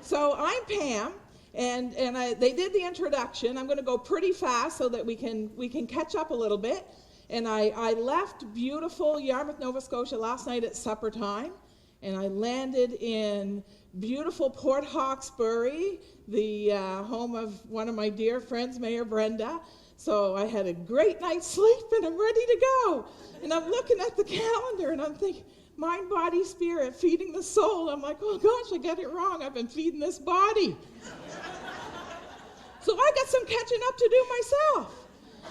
So I'm Pam, and they did the introduction. I'm going to go pretty fast so that we can catch up a little bit. And I left beautiful Yarmouth, Nova Scotia last night at supper time, and I landed in beautiful Port Hawkesbury, the home of one of my dear friends, Mayor Brenda. So I had a great night's sleep, and I'm ready to go. And I'm looking at the calendar, and I'm thinking, mind, body, spirit, feeding the soul. I'm like, oh gosh, I got it wrong. I've been feeding this body. So I got some catching up to do myself.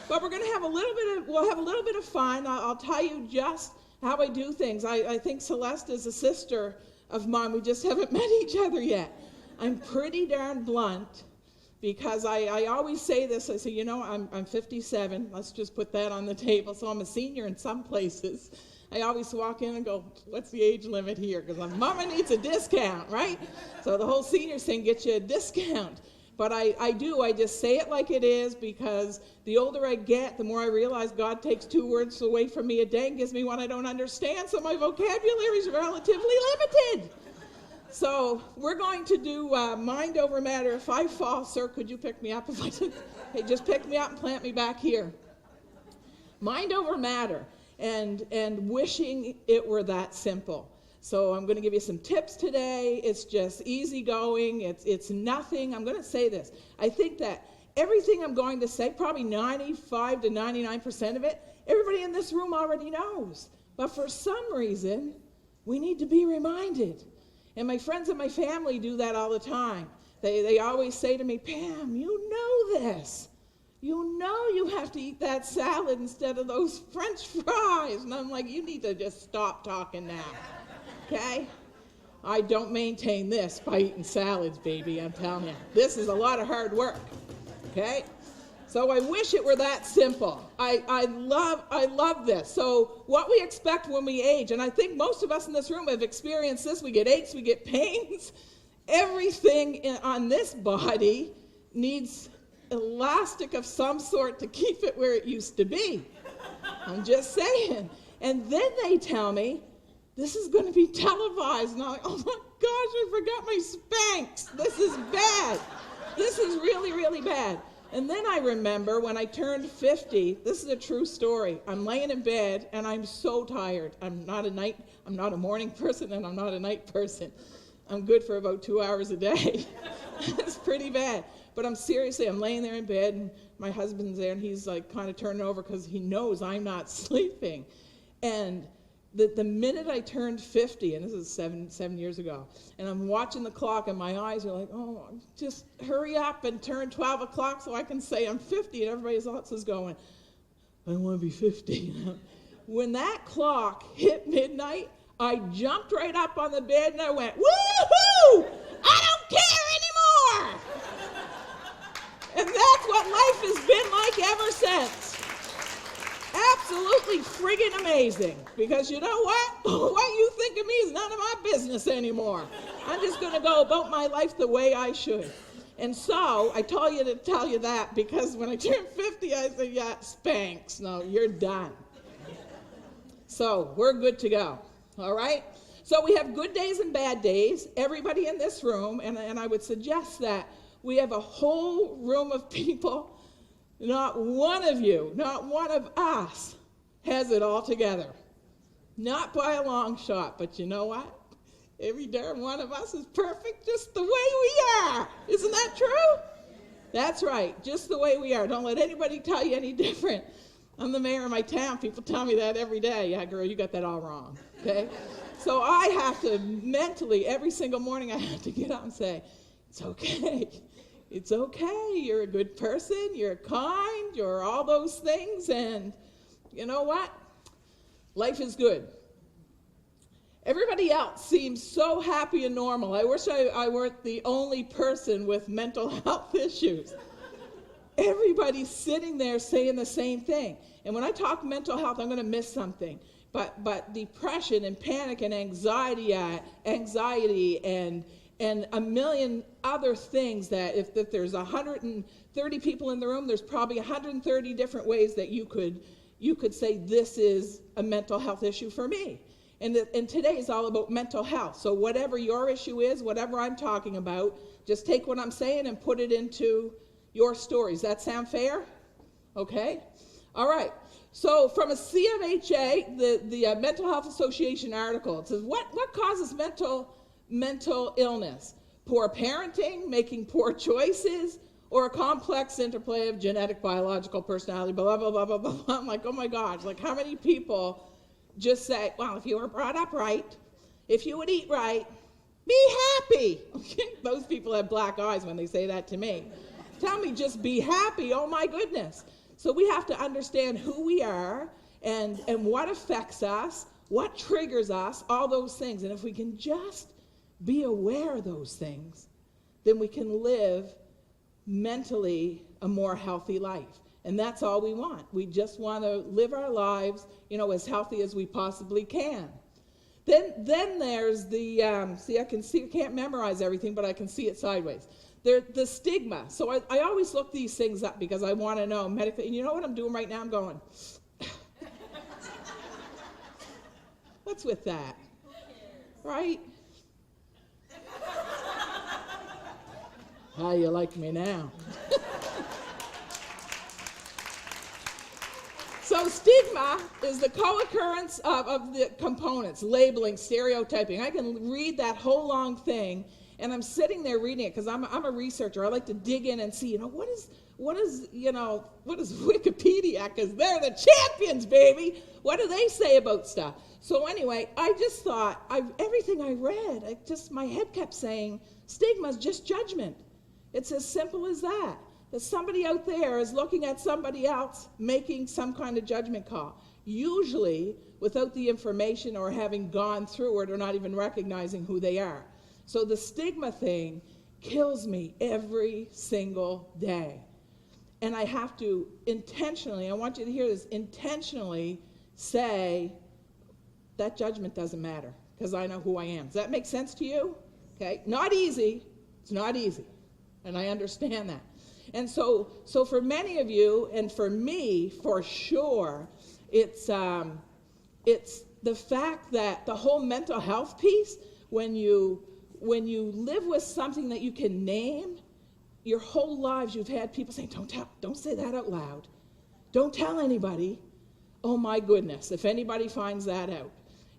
But we're going to have we'll have a little bit of fun. I'll tell you just how I do things. I think Celeste is a sister of mine. We just haven't met each other yet. I'm pretty darn blunt because I always say this. I say, you know, I'm 57. Let's just put that on the table. So I'm a senior in some places. I always walk in and go, what's the age limit here? Because my mama needs a discount, right? So the whole senior thing gets you a discount. But I just say it like it is, because the older I get, the more I realize God takes 2 words away from me a day and gives me one I don't understand, so my vocabulary is relatively limited. So we're going to do mind over matter. If I fall, sir, could you pick me up? If I did, hey, just pick me up and plant me back here. Mind over matter. And wishing it were that simple. So I'm going to give you some tips today. It's just easy going. It's nothing. I'm going to say this. I think that everything I'm going to say, probably 95 to 99% of it, everybody in this room already knows. But for some reason, we need to be reminded. And my friends and my family do that all the time. They always say to me, Pam, you know this. You know you have to eat that salad instead of those French fries. And I'm like, you need to just stop talking now, okay? I don't maintain this by eating salads, baby, I'm telling you. This is a lot of hard work, okay? So I wish it were that simple. I love this. So what we expect when we age, and I think most of us in this room have experienced this. We get aches, we get pains. Everything on this body needs elastic of some sort to keep it where it used to be. I'm just saying. And then they tell me, this is going to be televised. And I'm like, oh my gosh, I forgot my Spanx. This is bad. This is really, really bad. And then I remember when I turned 50, this is a true story. I'm laying in bed and I'm so tired. I'm not a morning person, and I'm not a night person. I'm good for about 2 hours a day. It's pretty bad. But I'm laying there in bed, and my husband's there, and he's like kind of turning over because he knows I'm not sleeping. And the minute I turned 50, and this is seven years ago, and I'm watching the clock, and my eyes are like, oh, just hurry up and turn 12 o'clock so I can say I'm 50, and everybody else is going, I want to be 50. When that clock hit midnight, I jumped right up on the bed, and I went, woo-hoo! I don't care anymore! And that's what life has been like ever since. Absolutely friggin' amazing. Because you know what? What you think of me is none of my business anymore. I'm just going to go about my life the way I should. And so I told you to tell you that, because when I turned 50, I said, yeah, Spanx. No, you're done. So we're good to go. All right? So we have good days and bad days. Everybody in this room, and I would suggest that we have a whole room of people. Not one of you, not one of us has it all together. Not by a long shot, but you know what? Every darn one of us is perfect just the way we are. Isn't that true? That's right, just the way we are. Don't let anybody tell you any different. I'm the mayor of my town. People tell me that every day. Yeah, girl, you got that all wrong, okay? So I have to mentally, every single morning, I have to get up and say, it's okay. It's okay. You're a good person. You're kind. You're all those things. And you know what? Life is good. Everybody else seems so happy and normal. I wish I weren't the only person with mental health issues. Everybody's sitting there saying the same thing. And when I talk mental health, I'm going to miss something. But depression and panic and anxiety and a million other things that if there's 130 people in the room, there's probably 130 different ways that you could say this is a mental health issue for me. And today is all about mental health. So whatever your issue is, whatever I'm talking about, just take what I'm saying and put it into your stories. That sound fair? Okay? All right. So from a CMHA, the Mental Health Association article, it says, what causes mental illness? Poor parenting, making poor choices, or a complex interplay of genetic, biological, personality, blah, blah, blah, blah, blah, blah. I'm like, oh my gosh, like how many people just say, well, if you were brought up right, if you would eat right, be happy. Those people have black eyes when they say that to me. Tell me just be happy, oh my goodness. So we have to understand who we are and what affects us, what triggers us, all those things. And if we can just be aware of those things, then we can live mentally a more healthy life. And that's all we want. We just want to live our lives, as healthy as we possibly can. Then there's the, I can't memorize everything, but I can see it sideways. The stigma. So I always look these things up because I want to know medically. And you know what I'm doing right now? I'm going, what's with that? Right? How you like me now? So stigma is the co-occurrence of the components, labeling, stereotyping. I can read that whole long thing, and I'm sitting there reading it because I'm a researcher. I like to dig in and see, what is Wikipedia? Because they're the champions, baby. What do they say about stuff? So anyway, I just thought, everything I read, my head kept saying, stigma is just judgment. It's as simple as that. That somebody out there is looking at somebody else making some kind of judgment call, usually without the information or having gone through it or not even recognizing who they are. So the stigma thing kills me every single day. And I have to intentionally, I want you to hear this, intentionally say that judgment doesn't matter because I know who I am. Does that make sense to you? Okay, not easy. It's not easy. And I understand that. And so for many of you, and for me, for sure, it's the fact that the whole mental health piece, when you live with something that you can name, your whole lives you've had people saying, don't say that out loud. Don't tell anybody. Oh my goodness, if anybody finds that out.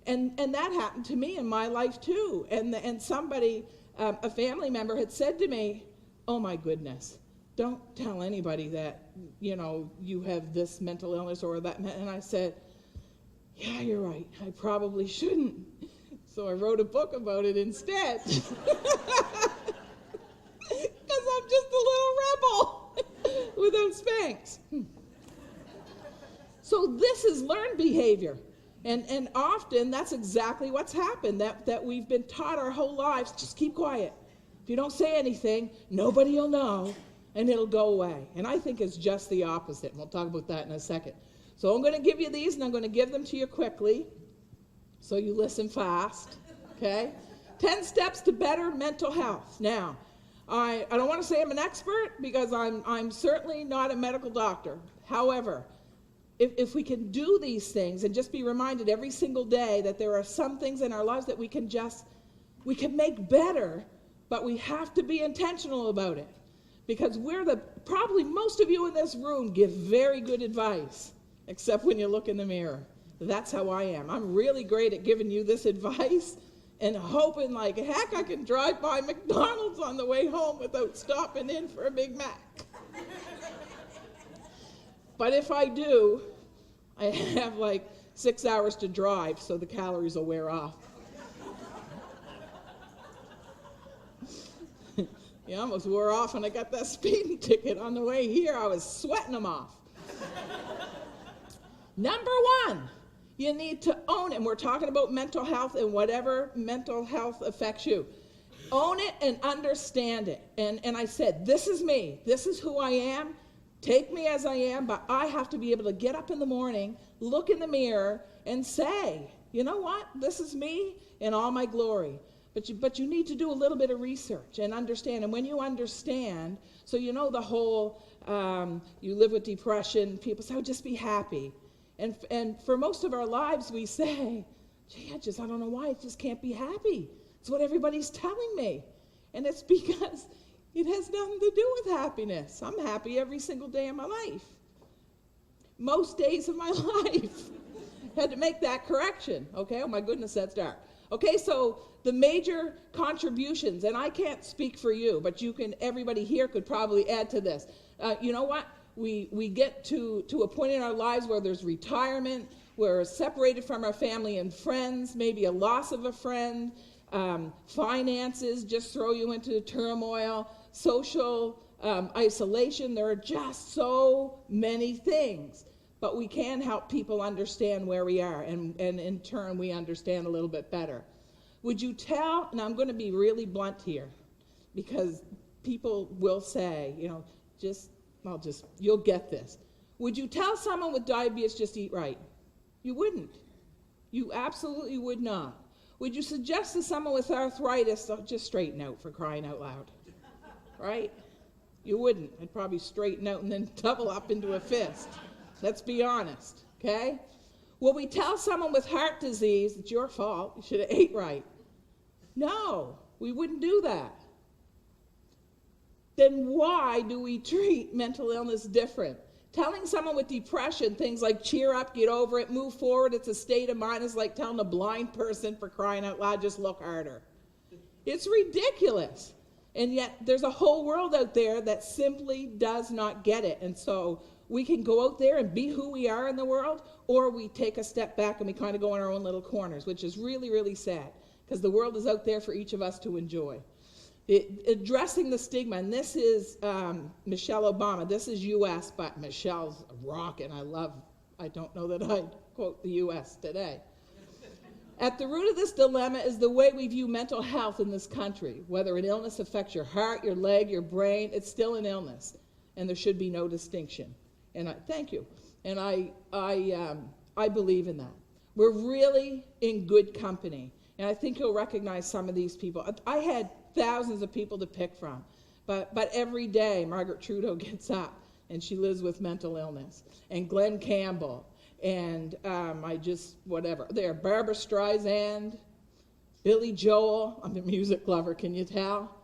And that happened to me in my life too. And somebody, a family member had said to me, oh my goodness, don't tell anybody that, you have this mental illness or that. And I said, yeah, you're right. I probably shouldn't. So I wrote a book about it instead. Because I'm just a little rebel without Spanx. So this is learned behavior. And often that's exactly what's happened, that we've been taught our whole lives, just keep quiet. If you don't say anything, nobody will know, and it'll go away. And I think it's just the opposite, and we'll talk about that in a second. So I'm going to give you these, and I'm going to give them to you quickly, so you listen fast, okay? 10 steps to better mental health. Now, I don't want to say I'm an expert, because I'm certainly not a medical doctor. However, if we can do these things and just be reminded every single day that there are some things in our lives that we can make better, but we have to be intentional about it, because probably most of you in this room give very good advice, except when you look in the mirror. That's how I am. I'm really great at giving you this advice and hoping like heck I can drive by McDonald's on the way home without stopping in for a Big Mac. But if I do, I have like 6 hours to drive, so the calories will wear off. You almost wore off when I got that speeding ticket on the way here. I was sweating them off. Number one, you need to own it. And we're talking about mental health and whatever mental health affects you. Own it and understand it. And I said, this is me. This is who I am. Take me as I am, but I have to be able to get up in the morning, look in the mirror, and say, you know what? This is me in all my glory. But you need to do a little bit of research and understand. And when you understand, so you know the whole, you live with depression, people say, oh, just be happy. And for most of our lives, we say, gee, I don't know why, I just can't be happy. It's what everybody's telling me. And it's because it has nothing to do with happiness. I'm happy every single day of my life. Most days of my life. Had to make that correction. Okay, oh my goodness, that's dark. Okay, so the major contributions, and I can't speak for you, but everybody here could probably add to this. You know what? We get to a point in our lives where there's retirement, we're separated from our family and friends, maybe a loss of a friend, finances just throw you into turmoil, social isolation. There are just so many things. But we can help people understand where we are, and in turn, we understand a little bit better. Would you tell, and I'm going to be really blunt here, because people will say, you'll get this. Would you tell someone with diabetes just eat right? You wouldn't. You absolutely would not. Would you suggest to someone with arthritis, just straighten out, for crying out loud? Right? You wouldn't. I'd probably straighten out and then double up into a fist. Let's be honest, okay? Will we tell someone with heart disease, it's your fault, you should have ate right? No, we wouldn't do that. Then why do we treat mental illness different? Telling someone with depression things like cheer up, get over it, move forward, it's a state of mind, is like telling a blind person, for crying out loud, just look harder. It's ridiculous. And yet there's a whole world out there that simply does not get it. And so we can go out there and be who we are in the world, or we take a step back and we kind of go in our own little corners, which is really, really sad, because the world is out there for each of us to enjoy. Addressing the stigma, and this is Michelle Obama. This is U.S., but Michelle's rocking. I don't know that I'd quote the U.S. today. At the root of this dilemma is the way we view mental health in this country. Whether an illness affects your heart, your leg, your brain, it's still an illness, and there should be no distinction. And thank you. And I believe in that. We're really in good company. And I think you'll recognize some of these people. I had thousands of people to pick from. But every day, Margaret Trudeau gets up, and she lives with mental illness. And Glenn Campbell, and There, Barbara Streisand, Billy Joel. I'm a music lover, can you tell?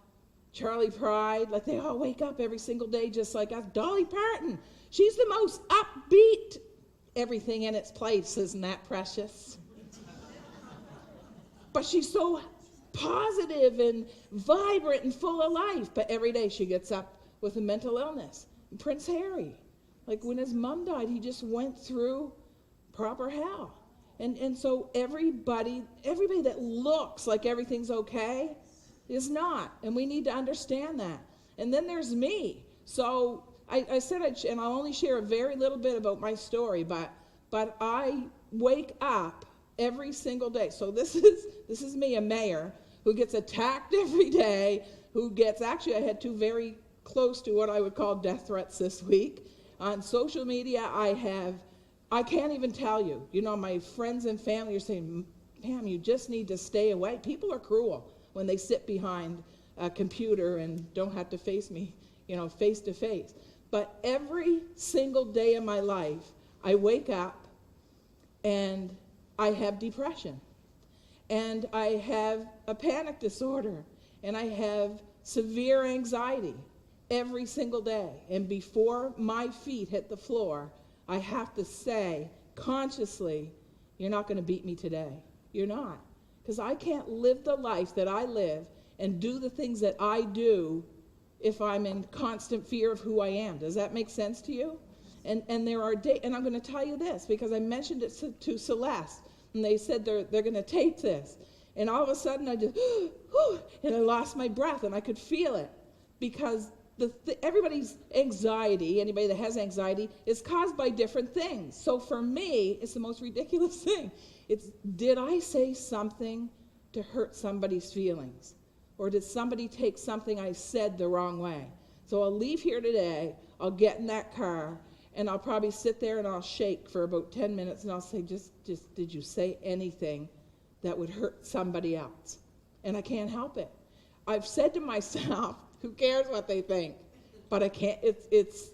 Charlie Pride, like they all wake up every single day just like us. Dolly Parton. She's the most upbeat. Everything in its place, isn't that precious? But she's so positive and vibrant and full of life. But every day she gets up with a mental illness. And Prince Harry, like when his mom died, he just went through proper hell. And so everybody that looks like everything's okay is not. And we need to understand that. And then there's me. So I said, and I'll only share a very little bit about my story, but I wake up every single day. So this is me, a mayor, who gets attacked every day, actually I had two very close to what I would call death threats this week. On social media, I can't even tell you. My friends and family are saying, Pam, you just need to stay away. People are cruel when they sit behind a computer and don't have to face me, face to face. But every single day of my life, I wake up and I have depression, and I have a panic disorder, and I have severe anxiety every single day. And before my feet hit the floor, I have to say consciously, you're not going to beat me today. You're not. Because I can't live the life that I live and do the things that I do if I'm in constant fear of who I am. Does that make sense to you? And there are days, and I'm going to tell you this because I mentioned it to Celeste, and they said they're going to tape this. And all of a sudden I just, and I lost my breath, and I could feel it because everybody's anxiety, anybody that has anxiety, is caused by different things. So for me, it's the most ridiculous thing. Did I say something to hurt somebody's feelings? Or did somebody take something I said the wrong way? So I'll leave here today, I'll get in that car, and I'll probably sit there and I'll shake for about 10 minutes, and I'll say, just did you say anything that would hurt somebody else? And I can't help it. I've said to myself, who cares what they think? But I can't, it's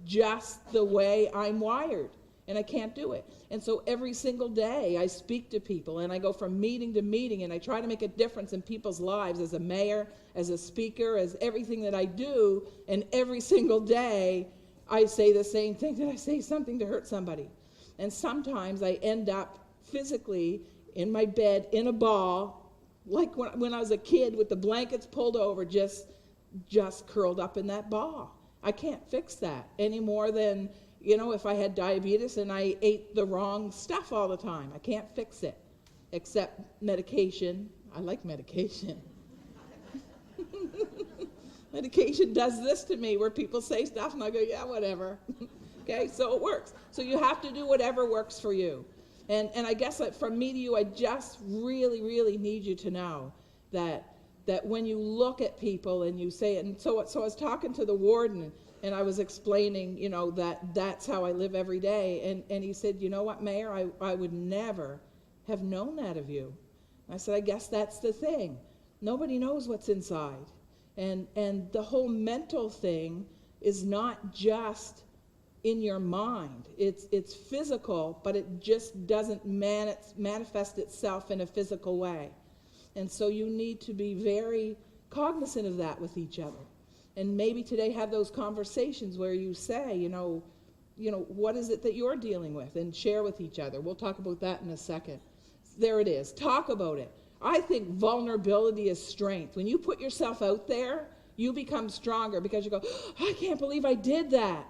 just the way I'm wired. and I can't do it. And so every single day I speak to people, and I go from meeting to meeting, and I try to make a difference in people's lives as a mayor, as a speaker, as everything that I do. And every single day I say the same thing, that I say something to hurt somebody. And sometimes I end up physically in my bed in a ball, like when I was a kid, with the blankets pulled over, just curled up in that ball. I can't fix that any more than, if I had diabetes and I ate the wrong stuff all the time. I can't fix it, except medication. I like medication. Medication does this to me, where people say stuff and I go, yeah, whatever. Okay, so it works. So you have to do whatever works for you. And I guess from me to you, I just really, really need you to know that when you look at people and you say it, and so I was talking to the warden, and I was explaining, that's how I live every day. And he said, you know what, Mayor, I would never have known that of you. I said, I guess that's the thing. Nobody knows what's inside. And the whole mental thing is not just in your mind. It's physical, but it just doesn't manifest itself in a physical way. And so you need to be very cognizant of that with each other. And maybe today have those conversations where you say, what is it that you're dealing with, and share with each other. We'll talk about that in a second. There it is. Talk about it. I think vulnerability is strength. When you put yourself out there, you become stronger, because you go, I can't believe I did that.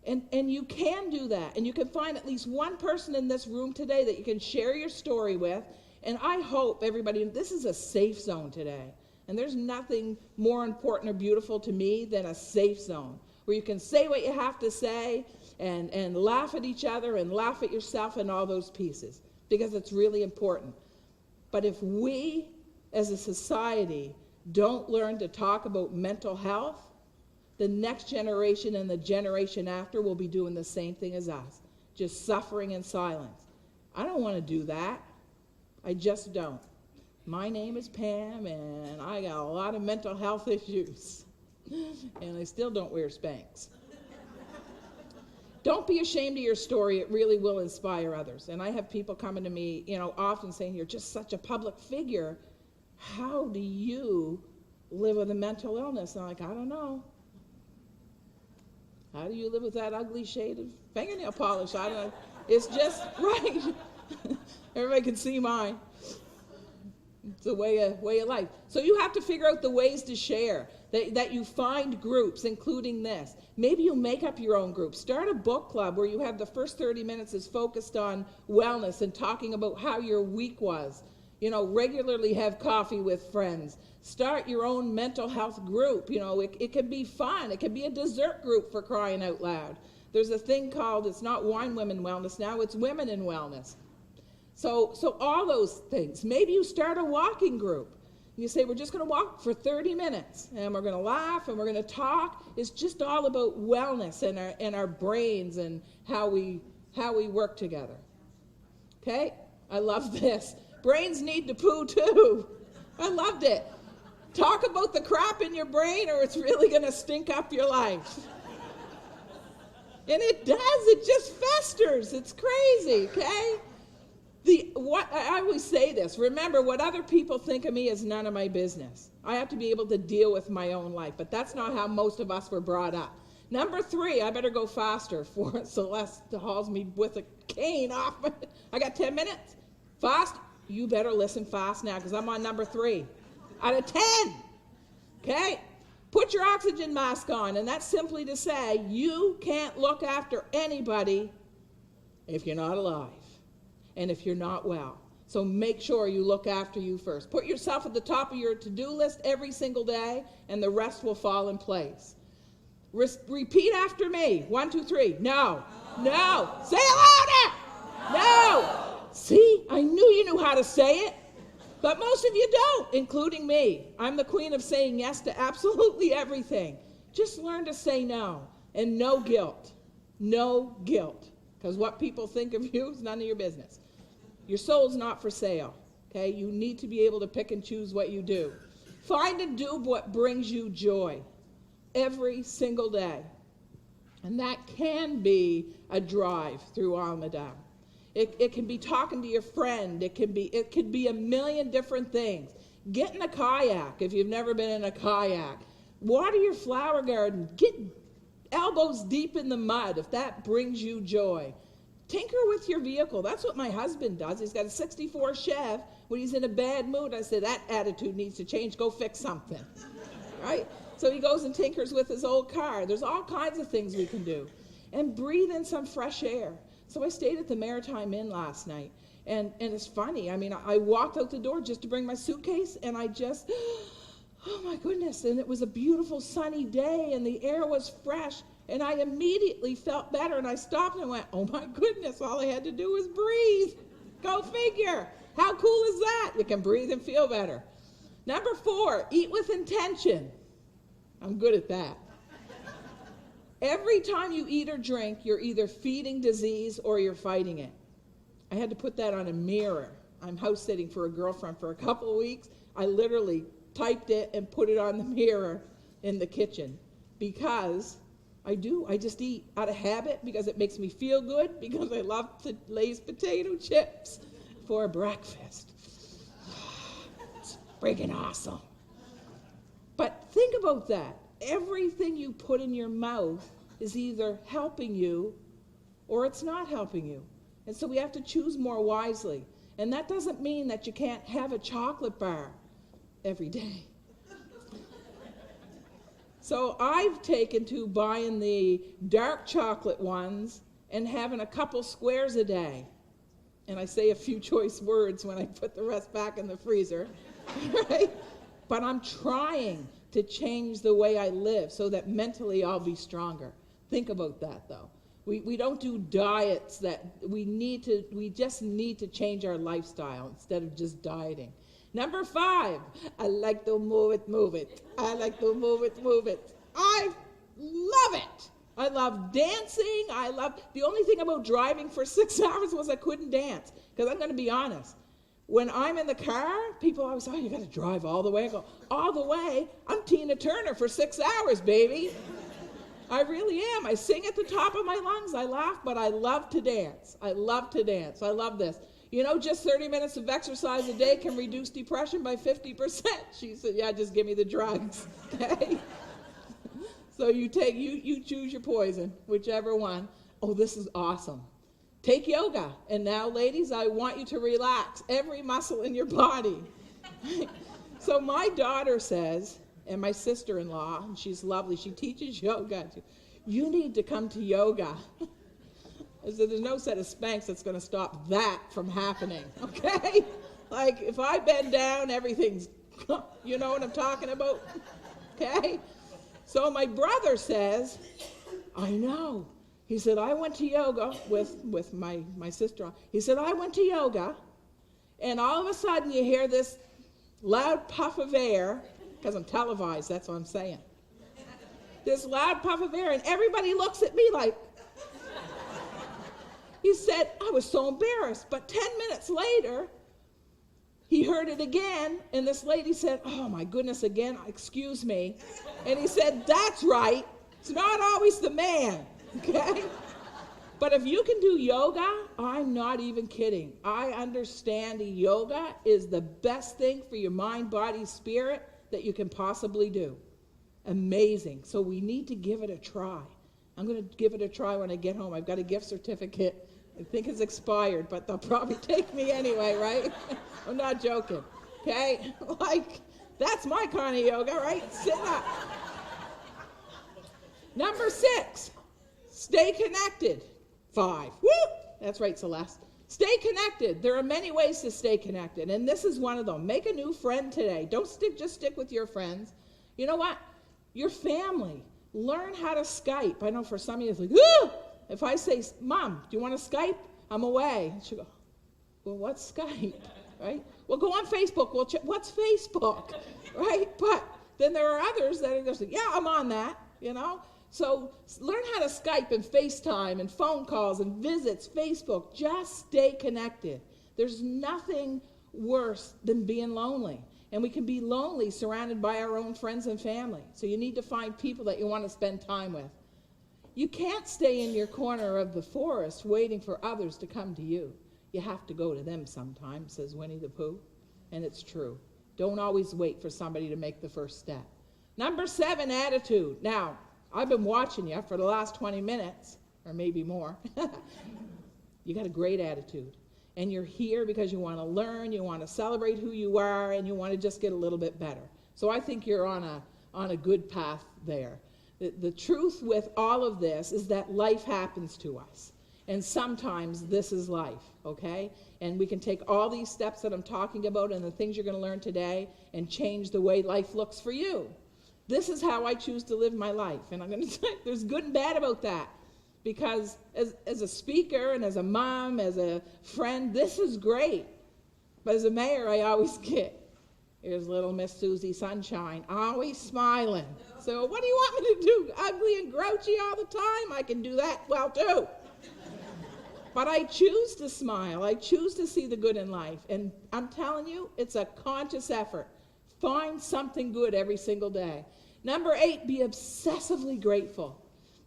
And you can do that. And you can find at least one person in this room today that you can share your story with. And I hope everybody, this is a safe zone today. And there's nothing more important or beautiful to me than a safe zone, where you can say what you have to say and laugh at each other and laugh at yourself and all those pieces, because it's really important. But if we as a society don't learn to talk about mental health, the next generation and the generation after will be doing the same thing as us, just suffering in silence. I don't want to do that. I just don't. My name is Pam, and I got a lot of mental health issues, and I still don't wear Spanx. Don't be ashamed of your story. It really will inspire others. And I have people coming to me, often saying, you're just such a public figure. How do you live with a mental illness? And I'm like, I don't know. How do you live with that ugly shade of fingernail polish? I don't know. It's just right. Everybody can see mine. It's a way of life. So you have to figure out the ways to share, that you find groups, including this. Maybe you make up your own group. Start a book club where you have the first 30 minutes is focused on wellness and talking about how your week was. Regularly have coffee with friends. Start your own mental health group. It can be fun. It can be a dessert group, for crying out loud. There's a thing called, it's not Wine Women Wellness now, it's Women in Wellness. So all those things. Maybe you start a walking group. You say, we're just going to walk for 30 minutes, and we're going to laugh, and we're going to talk. It's just all about wellness and our brains and how we work together. Okay? I love this. Brains need to poo too. I loved it. Talk about the crap in your brain, or it's really going to stink up your life. And it does. It just festers. It's crazy, okay? I always say this. Remember, what other people think of me is none of my business. I have to be able to deal with my own life, but that's not how most of us were brought up. Number 3, I better go faster for Celeste hauls me with a cane off. I got 10 minutes. Fast? You better listen fast now, because I'm on number 3 out of 10. Okay? Put your oxygen mask on, and that's simply to say you can't look after anybody if you're not alive and if you're not well. So make sure you look after you first. Put yourself at the top of your to-do list every single day, and the rest will fall in place. Repeat after me. 1, 2, 3. No. No. Say it louder. No. See, I knew you knew how to say it, but most of you don't, including me. I'm the queen of saying yes to absolutely everything. Just learn to say no, and no guilt. No guilt, because what people think of you is none of your business. Your soul's not for sale, okay? You need to be able to pick and choose what you do. Find and do what brings you joy every single day. And that can be a drive through Almadam. It can be talking to your friend. It could be a million different things. Get in a kayak if you've never been in a kayak. Water your flower garden. Get elbows deep in the mud if that brings you joy. Tinker with your vehicle. That's what my husband does. He's got a 64 Chev. When he's in a bad mood, I say, that attitude needs to change. Go fix something. Right? So he goes and tinkers with his old car. There's all kinds of things we can do. And breathe in some fresh air. So I stayed at the Maritime Inn last night. And it's funny. I mean, I walked out the door just to bring my suitcase, and I just, oh my goodness. And it was a beautiful sunny day, and the air was fresh. And I immediately felt better. And I stopped and went, oh my goodness, all I had to do was breathe. Go figure. How cool is that? You can breathe and feel better. Number 4, eat with intention. I'm good at that. Every time you eat or drink, you're either feeding disease or you're fighting it. I had to put that on a mirror. I'm house sitting for a girlfriend for a couple of weeks. I literally typed it and put it on the mirror in the kitchen because I just eat out of habit because it makes me feel good, because I love to Lay's potato chips for breakfast. It's friggin' awesome. But think about that. Everything you put in your mouth is either helping you or it's not helping you. And so we have to choose more wisely. And that doesn't mean that you can't have a chocolate bar every day. So I've taken to buying the dark chocolate ones and having a couple squares a day. And I say a few choice words when I put the rest back in the freezer, right? But I'm trying to change the way I live so that mentally I'll be stronger. Think about that, though. We don't do diets that we just need to change our lifestyle instead of just dieting. Number 5, I like to move it. I like to move it. I love it. I love dancing. The only thing about driving for 6 hours was I couldn't dance. Because I'm going to be honest. When I'm in the car, people always say, oh, you got to drive all the way. I go, all the way? I'm Tina Turner for 6 hours, baby. I really am. I sing at the top of my lungs. I laugh, but I love to dance. I love this. You know, just 30 minutes of exercise a day can reduce depression by 50%. She said, yeah, just give me the drugs. Okay? So you choose your poison, whichever one. Oh, this is awesome. Take yoga. And now, ladies, I want you to relax every muscle in your body. So my daughter says, and my sister-in-law, and she's lovely, she teaches yoga. You need to come to yoga. I said, there's no set of Spanx that's going to stop that from happening, okay? Like, if I bend down, everything's, you know what I'm talking about, okay? So my brother says, I know. He said, I went to yoga with my sister. He said, I went to yoga, and all of a sudden you hear this loud puff of air, because I'm televised, that's what I'm saying. This loud puff of air, and everybody looks at me like, he said, I was so embarrassed. But 10 minutes later, he heard it again, and this lady said, oh my goodness, again, excuse me. And he said, that's right, it's not always the man, okay? But if you can do yoga, I'm not even kidding. I understand yoga is the best thing for your mind, body, spirit that you can possibly do. Amazing. So we need to give it a try. I'm going to give it a try when I get home. I've got a gift certificate. I think it's expired, but they'll probably take me anyway, right? I'm not joking. Okay? Like, that's my kind of yoga, right? Sit up. Number 6, stay connected. 5. Woo! That's right, Celeste. Stay connected. There are many ways to stay connected, and this is one of them. Make a new friend today. Don't just stick with your friends. You know what? Your family. Learn how to Skype. I know for some of you it's like, ooh! If I say, Mom, do you want to Skype? I'm away. She'll go, well, what's Skype? Right? Well, go on Facebook. Well, what's Facebook? Right? But then there are others that are just like, yeah, I'm on that, you know? So learn how to Skype and FaceTime and phone calls and visits, Facebook. Just stay connected. There's nothing worse than being lonely. And we can be lonely surrounded by our own friends and family. So you need to find people that you want to spend time with. you can't stay in your corner of the forest waiting for others to come to you. You have to go to them sometimes, says Winnie the Pooh. And it's true. Don't always wait for somebody to make the first step. Number 7, attitude. Now, I've been watching you for the last 20 minutes, or maybe more. You got a great attitude. And you're here because you want to learn, you want to celebrate who you are, and you want to just get a little bit better. So I think you're on a good path there. The truth with all of this is that life happens to us. And sometimes this is life, okay? And we can take all these steps that I'm talking about and the things you're going to learn today and change the way life looks for you. This is how I choose to live my life. And I'm going to say there's good and bad about that. Because as a speaker and as a mom, as a friend, this is great. But as a mayor, I always get, here's little Miss Susie Sunshine, always smiling. So what do you want me to do? Ugly and grouchy all the time? I can do that well too. But I choose to smile. I choose to see the good in life. And I'm telling you, it's a conscious effort. Find something good every single day. Number 8, be obsessively grateful.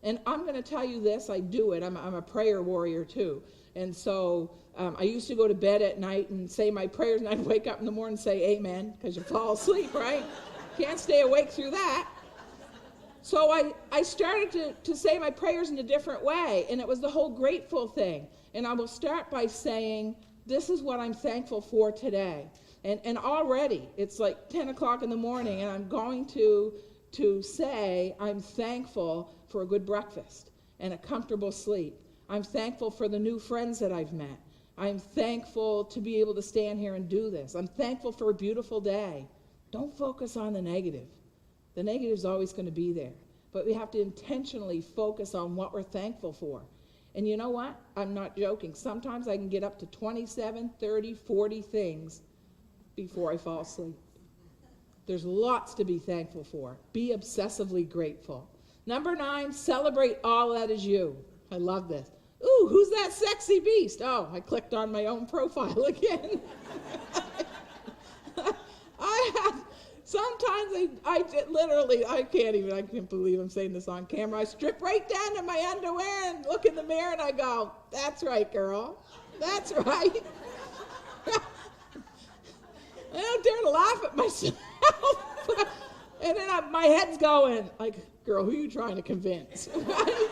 And I'm going to tell you this, I do it. I'm a prayer warrior too. And so I used to go to bed at night and say my prayers, and I'd wake up in the morning and say amen, because you fall asleep, right? Can't stay awake through that. So I started to say my prayers in a different way, and it was the whole grateful thing. And I will start by saying, this is what I'm thankful for today. And already, it's like 10 o'clock in the morning, and I'm going to say I'm thankful for a good breakfast and a comfortable sleep. I'm thankful for the new friends that I've met. I'm thankful to be able to stand here and do this. I'm thankful for a beautiful day. Don't focus on the negative. The negative is always going to be there. But we have to intentionally focus on what we're thankful for. And you know what? I'm not joking. Sometimes I can get up to 27, 30, 40 things before I fall asleep. There's lots to be thankful for. Be obsessively grateful. Number 9, celebrate all that is you. I love this. Ooh, who's that sexy beast? Oh, I clicked on my own profile again. Sometimes I literally, I can't believe I'm saying this on camera. I strip right down to my underwear and look in the mirror and I go, that's right, girl. That's right. I don't dare to laugh at myself. And then my head's going, like, girl, who are you trying to convince? Right?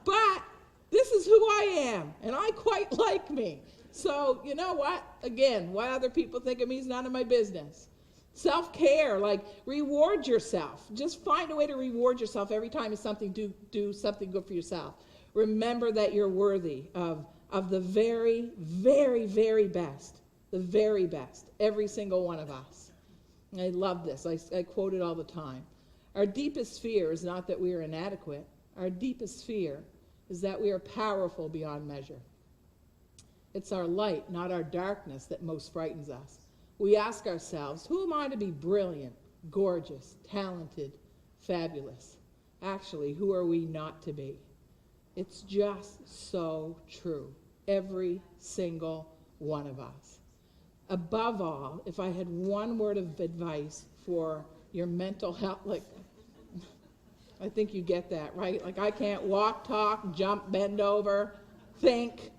But this is who I am, and I quite like me. So, you know what? Again, what other people think of me is none of my business. Self-care, like reward yourself. Just find a way to reward yourself every time you do something good for yourself. Remember that you're worthy of the very, very, very best. The very best. Every single one of us. I love this. I quote it all the time. Our deepest fear is not that we are inadequate. Our deepest fear is that we are powerful beyond measure. It's our light, not our darkness, that most frightens us. We ask ourselves, who am I to be brilliant, gorgeous, talented, fabulous? Actually, who are we not to be? It's just so true. Every single one of us. Above all, if I had one word of advice for your mental health, like, I think you get that, right? Like, I can't walk, talk, jump, bend over, think,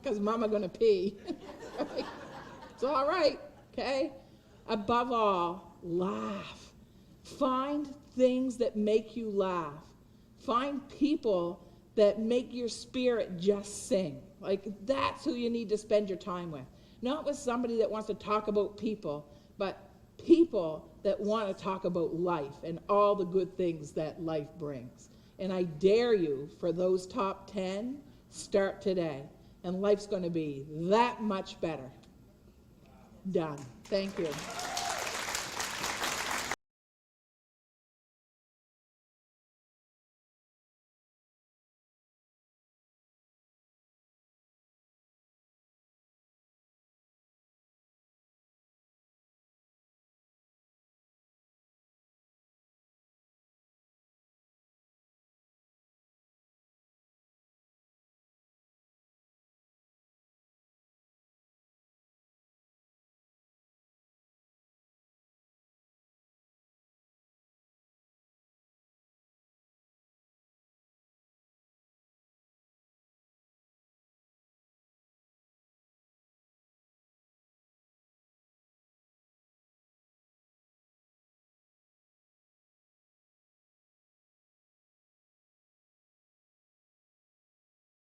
because mama gonna pee. Right? It's all right, okay? Above all, laugh. Find things that make you laugh. Find people that make your spirit just sing. Like, that's who you need to spend your time with. Not with somebody that wants to talk about people, but people that want to talk about life and all the good things that life brings. And I dare you, for those top 10, start today. And life's going to be that much better. Done. Thank you.